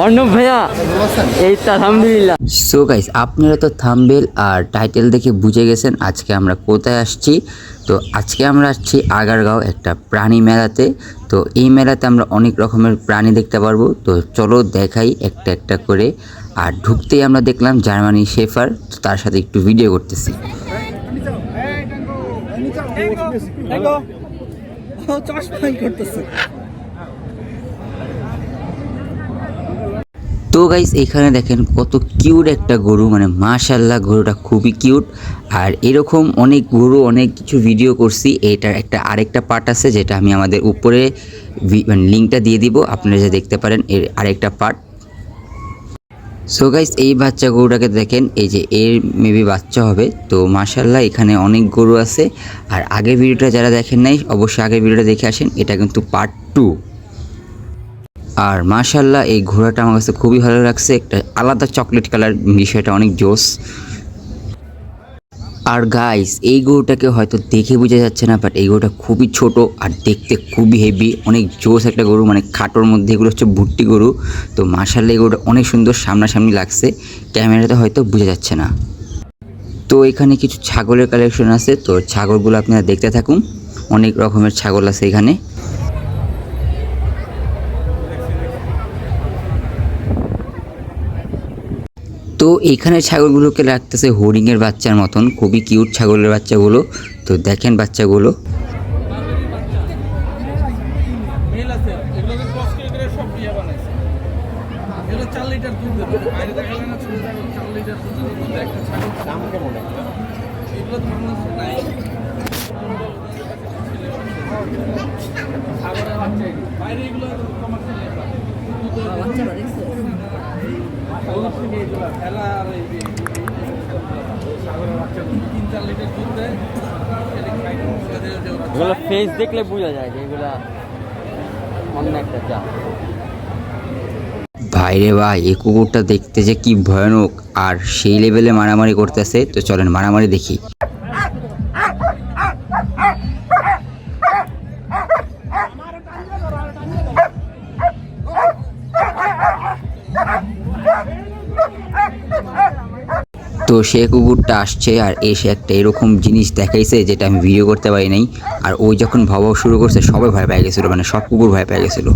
অর্ণব ভাইয়া এই তো আলহামদুলিল্লাহ। সো গাইস, আপনারা তো থাম্বনেল আর টাইটেল দেখে বুঝে গেছেন আজকে আমরা কোথায় আসছি। তো আজকে আমরা আসছি আগারগাঁও একটা প্রাণী মেলাতে। তো এই মেলাতে আমরা অনেক রকমের প্রাণী দেখতে পারবো। তো চলো দেখাই একটা একটা করে। আর ঢুকতেই আমরা দেখলাম জার্মানি শেফার, তো তার সাথে একটু ভিডিও করতেছি। তো গাইস, এখানে দেখেন কত কিউট একটা গরু, মানে মাশাআল্লাহ গরুটা খুবই কিউট। আর এরকম অনেক গরু অনেক কিছু ভিডিও করছি। এটার একটা আরেকটা পার্ট আছে যেটা আমি আমাদের উপরে মানে লিঙ্কটা দিয়ে দিব, আপনারা যে দেখতে পারেন এর আরেকটা পার্ট। সো গাইস, এই বাচ্চা গরুটাকে দেখেন, এই যে এর মেবি বাচ্চা হবে। তো মাশাআল্লাহ এখানে অনেক গরু আছে। আর আগের ভিডিওটা যারা দেখেন নাই অবশ্যই আগের ভিডিওটা দেখে আসেন, এটা কিন্তু পার্ট 2। আর মাশাআল্লাহ এই ঘোড়াটা আমার কাছে খুবই ভালো লাগছে, একটা আলাদা চকলেট কালার, বিষয়টা অনেক জোস। আর গাইস, এই গরুটাকে হয়তো দেখে বোঝা যাচ্ছে না, বাট এই গরুটা খুবই ছোট আর দেখতে খুবই হেভি, অনেক জোস একটা গরু, মানে খাটোর মধ্যে এগুলো হচ্ছে ভুট্টি গরু। তো মাশাআল্লাহ এই গরুটা অনেক সুন্দর, সামনাসামনি লাগছে, ক্যামেরাতে হয়তো বোঝা যাচ্ছে না। তো এখানে কিছু ছাগলের কালেকশন আছে, তো ছাগলগুলো আপনারা দেখতে থাকুন, অনেক রকমের ছাগল আছে এখানে। তো এইখানে ছাগলগুলোকে রাখতেছে হরিণের বাচ্চার মতন, খুবই কিউট ছাগলের বাচ্চাগুলো। তো দেখেন বাচ্চাগুলো। এগুলো ফেস দেখলে বোঝা যায় যে এগুলা অন্য একটা জাত। ভাইরে ভাই, এই কুকুরটা দেখতে যে কি ভয়ানক, আর সেই লেভেলে মারামারি করতেছে। তো চলেন মারামারি দেখি। তো সে কুকুরটা আসছে আর এসে একটা এরকম জিনিস দেখাইছে যেটা আমি ভিডিও করতে পারি নাই। আর ওই যখন ভাবা শুরু করছে সবাই ভয় পেয়ে গেছিলো, মানে সব কুকুর ভয় পেয়ে গেছিলো।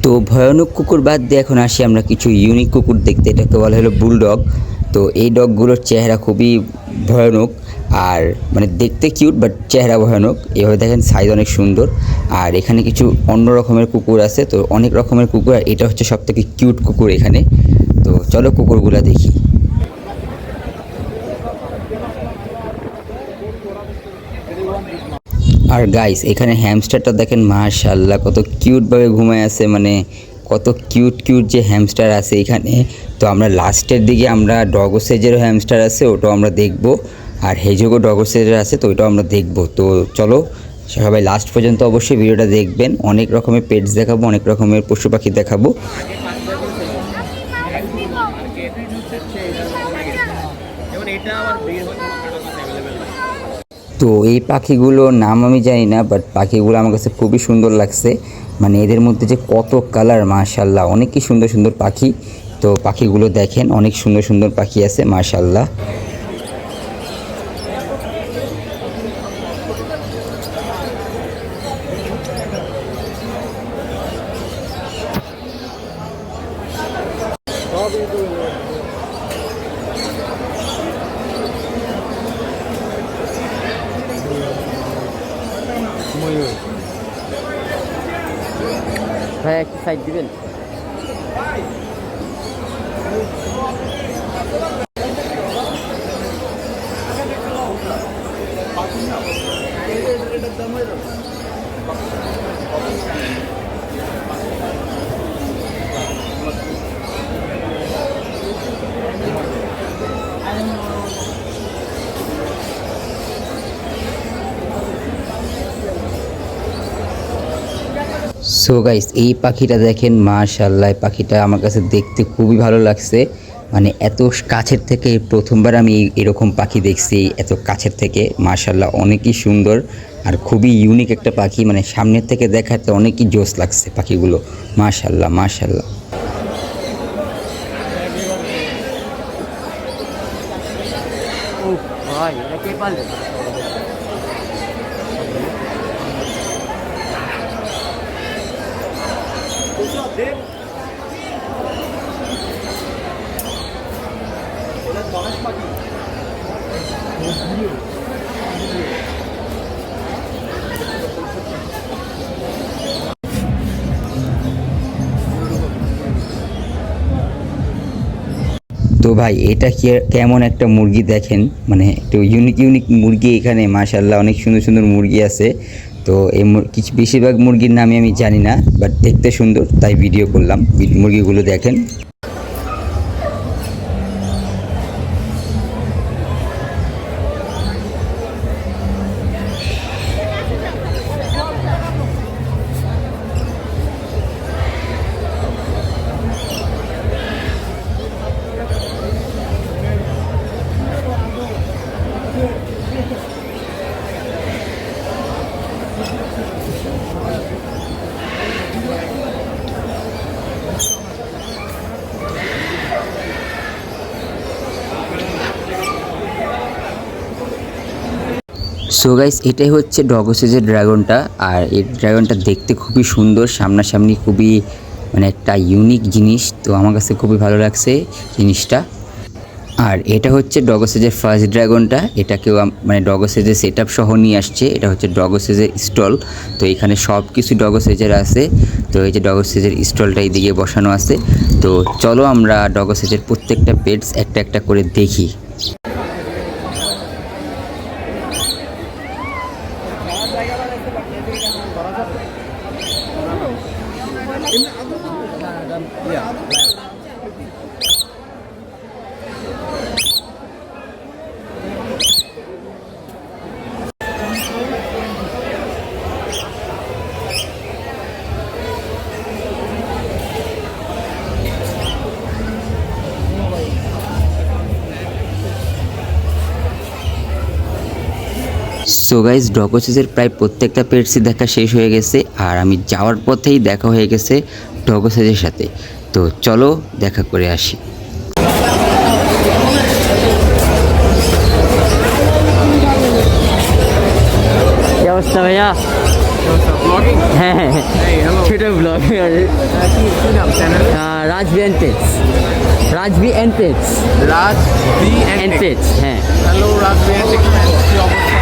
তো ভয়ানক কুকুর বাদ দিয়ে এখন আসি আমরা কিছু ইউনিক কুকুর দেখতে, এটাকে বলা হলো বুলডগ। তো এই ডগগুলোর চেহারা খুবই ভয়ানক, আর মানে দেখতে কিউট বাট চেহারা ভয়ানক। এভাবে দেখেন সাইজ অনেক সুন্দর। আর এখানে কিছু অন্য রকমের কুকুর আছে, তো অনেক রকমের কুকুর, আর এটা হচ্ছে সব থেকে কিউট কুকুর এখানে। তো চলো কুকুরগুলা দেখি। আর গাইস, এখানে হ্যামস্টারটা দেখেন, মাশাআল্লাহ কত কিউটভাবে ঘুমায় আছে, মানে কত কিউট কিউট যে হ্যামস্টার আছে এখানে। তো আমরা লাস্টের দিকে আমরা ডগো সেজেরও হ্যামস্টার আছে, ওটাও আমরা দেখব। আর হেজোগো ডগো সেজের আছে, তো ওইটাও আমরা দেখব। তো চলো সবাই লাস্ট পর্যন্ত অবশ্যই ভিডিওটা দেখবেন, অনেক রকমের পেটস দেখাবো, অনেক রকমের পশু পাখি দেখাবো। তো এই পাখিগুলোর নাম আমি জানি না, বাট পাখিগুলো আমার কাছে খুবই সুন্দর লাগছে, মানে এদের মধ্যে যে কত কালার, মাশাআল্লাহ অনেকই সুন্দর সুন্দর পাখি। তো পাখিগুলো দেখেন, অনেক সুন্দর সুন্দর পাখি আছে মাশাআল্লাহ। ভাই একটু সাইড দিবেন। সো গাইস, এই পাখিটা দেখেন, মাশাআল্লাহ পাখিটা আমার কাছে দেখতে খুবই ভালো লাগছে। মানে এত কাছের থেকে প্রথমবার আমি এরকম পাখি দেখছি এত কাছের থেকে। মাশাআল্লাহ অনেকই সুন্দর আর খুবই ইউনিক একটা পাখি, মানে সামনের থেকে দেখাতে অনেকই জোশ লাগছে পাখিগুলো। মাশাআল্লাহ মাশাআল্লাহ। ভাই এটা কে পারলে? তো ভাই এটা কেমন একটা মুরগি দেখেন, মানে একটু ইউনিক ইউনিক মুরগি এখানে মাশাআল্লাহ অনেক সুন্দর সুন্দর মুরগি আছে। তো এই কিছু বেশিরভাগ মুরগির নামে আমি জানি না, বাট দেখতে সুন্দর তাই ভিডিও করলাম। মুরগিগুলো দেখেন। সো গাইস এটাই হচ্ছে ডগোসেজের ড্রাগনটা, আর এই ড্রাগনটা দেখতে খুবই সুন্দর, সামনাসামনি খুবই মানে একটা ইউনিক জিনিস। তো আমার কাছে খুবই ভালো লাগছে জিনিসটা। আর এটা হচ্ছে ডগোসেজের ফার্স্ট ড্রাগনটা, এটাকেও মানে ডগোসেজের সেট আপ সহ নিয়ে আসছে। এটা হচ্ছে ডগোসেজের স্টল। তো এখানে সব কিছু ডগোসেজের আছে। তো এই যে ডগোসেজের স্টলটা এইদিকে বসানো আছে। তো চলো আমরা ডগোসেজের প্রত্যেকটা পেটস একটা একটা করে দেখি। সো গাইজ ডগোসেজের প্রায় প্রত্যেকটা পেটসই দেখা শেষ হয়ে গেছে, আর আমি যাওয়ার পথেই দেখা হয়ে গেছে ডগোসেজের সাথে। তো চলো দেখা করে আসি। কি অবস্থা ভাইয়া? হ্যাঁ হ্যাঁ ছোট blog. Rajbi and pets. Rajbi and pets. Rajbi and pets, হ্যাঁ। হ্যালো রাজবি এন্ড কি অবস্থা?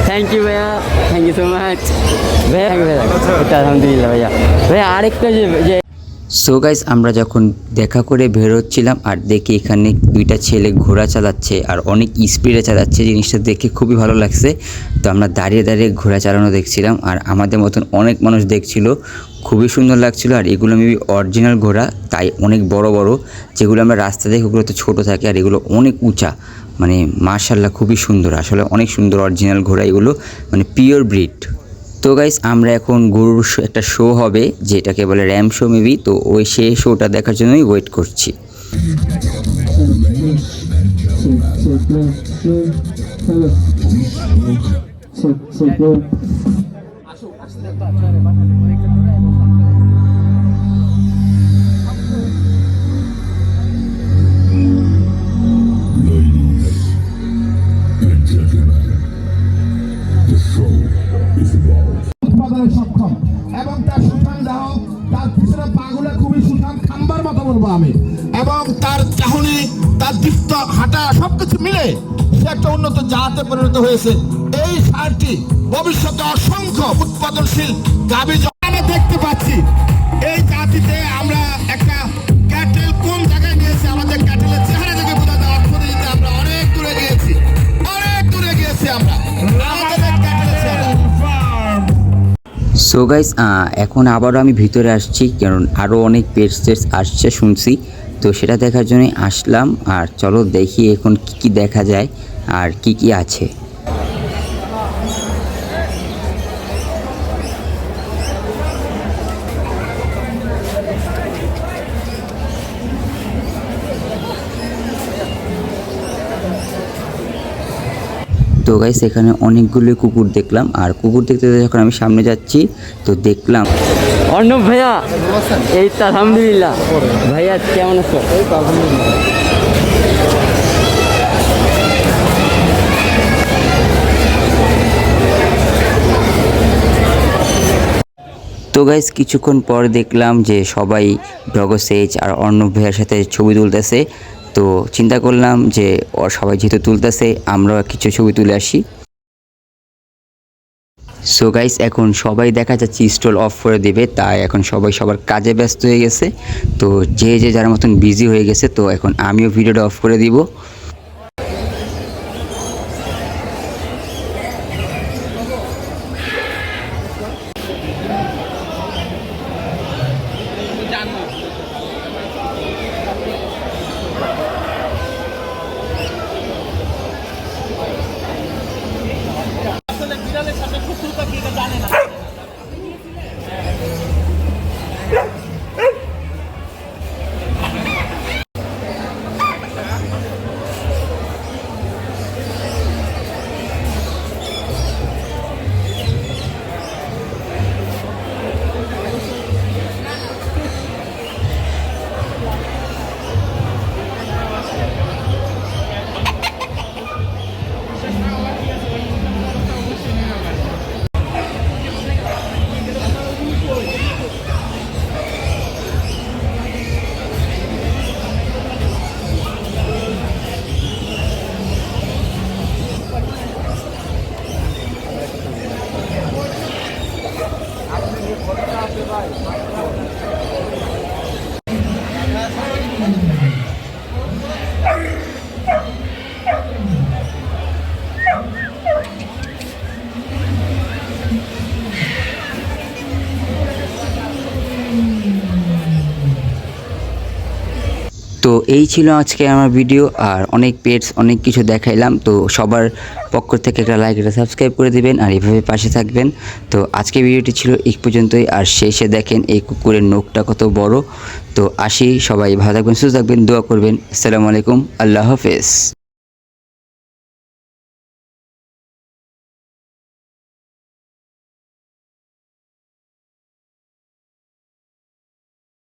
থ্যাংক ইউ ভাইয়া, থ্যাংক ইউ সো মাচ ভাইয়া। আলহামদুলিল্লাহ ভাইয়া। ভাইয়া আরেকটা যে সো গাইজ আমরা যখন দেখা করে বেরোচ্ছিলাম আর দেখি এখানে দুইটা ছেলে ঘোড়া চালাচ্ছে আর অনেক স্পিডে চালাচ্ছে, জিনিসটা দেখে খুবই ভালো লাগছে। তো আমরা দাঁড়িয়ে দাঁড়িয়ে ঘোড়া চালানো দেখছিলাম, আর আমাদের মতন অনেক মানুষ দেখছিল, খুবই সুন্দর লাগছিল। আর এগুলো মেবি অরিজিনাল ঘোড়া, তাই অনেক বড় বড়। যেগুলো আমরা রাস্তা দেখি ওগুলো তো ছোটো থাকে, আর এগুলো অনেক উঁচা। মানে মাশাআল্লাহ খুবই সুন্দর, আসলে অনেক সুন্দর অরিজিনাল ঘোড়া এগুলো, মানে পিওর ব্রিড। তো গাইস আমরা এখন গরুর একটা শো হবে যেটাকে বলে র্যাম শো মেবি, তো ওই সেই শোটা দেখার জন্যই ওয়েট করছি। উৎপাদনে সক্ষম এবং তার সুঠাম দেহ, তার পিছনে পাগুলো খুবই সুঠাম খাম্বার মতো বলবো আমি, এবং তার চাহনি, তার দীপ্ত হাঁটা সবকিছু মিলে সে একটা উন্নত জাতে পরিণত হয়েছে। এই ষাঁড়টি ভবিষ্যতে অসংখ্য উৎপাদনশীল গাভী আমরা দেখতে পাচ্ছি। এই জাতিতে আমরা একটা ক্যাটেল কোন জায়গায় গিয়েছে, আমাদের ক্যাটেলের চেহারা দেখে বোঝা যায় অর্থনীতিতে আমরা অনেক দূরে গিয়েছি, অনেক দূরে গিয়েছি আমরা আমাদের ক্যাটেলের চেহারা। সো গাইস এখন আবারও আমি ভিতরে আসছি, কারণ আরও অনেক পেটস আসছে শুনছি, তো সেটা দেখার জন্যই আসলাম। আর চলো দেখি এখন কি কি দেখা যায় আর কি কি আছে। তো গাইস এখানে অনেকগুলো কুকুর দেখলাম, আর কুকুর দেখতে যখন আমি সামনে যাচ্ছি তো দেখলাম অর্ণব ভাইয়া, এই তো আলহামদুলিল্লাহ। ভাইয়া কেমন আছো? তো গাইস কিছুক্ষণ পর দেখলাম যে সবাই ডগসেজ আর অর্ণব ভাইয়ার সাথে ছবি তুলতেছে। তো চিন্তা করলাম যে সবাই যেহেতু তুলতেছে আমরা কিছু ছবি তুলে আসি। সো গাইস এখন সবাই দেখা যাচ্ছে স্টল অফ করে দেবে, তাই এখন সবাই সবার কাজে ব্যস্ত হয়ে গেছে। তো যে যার মতন বিজি হয়ে গেছে, তো এখন আমিও ভিডিওটা অফ করে দিব। তো এই ছিল আজকে আমার ভিডিও, আর অনেক পেটস অনেক কিছু দেখাইলাম। তো সবার পক্ষ থেকে একটা লাইক একটা সাবস্ক্রাইব করে দিবেন আর এইভাবে পাশে থাকবেন। তো আজকে ভিডিওটি ছিল এই পর্যন্তই, আর শেষে দেখেন এই কুকুরের নখটা কত বড়। তো আসি, সবাই ভালো থাকবেন, সুস্থ থাকবেন, দোয়া করবেন। আসসালামু আলাইকুম, আল্লাহ হাফেজ।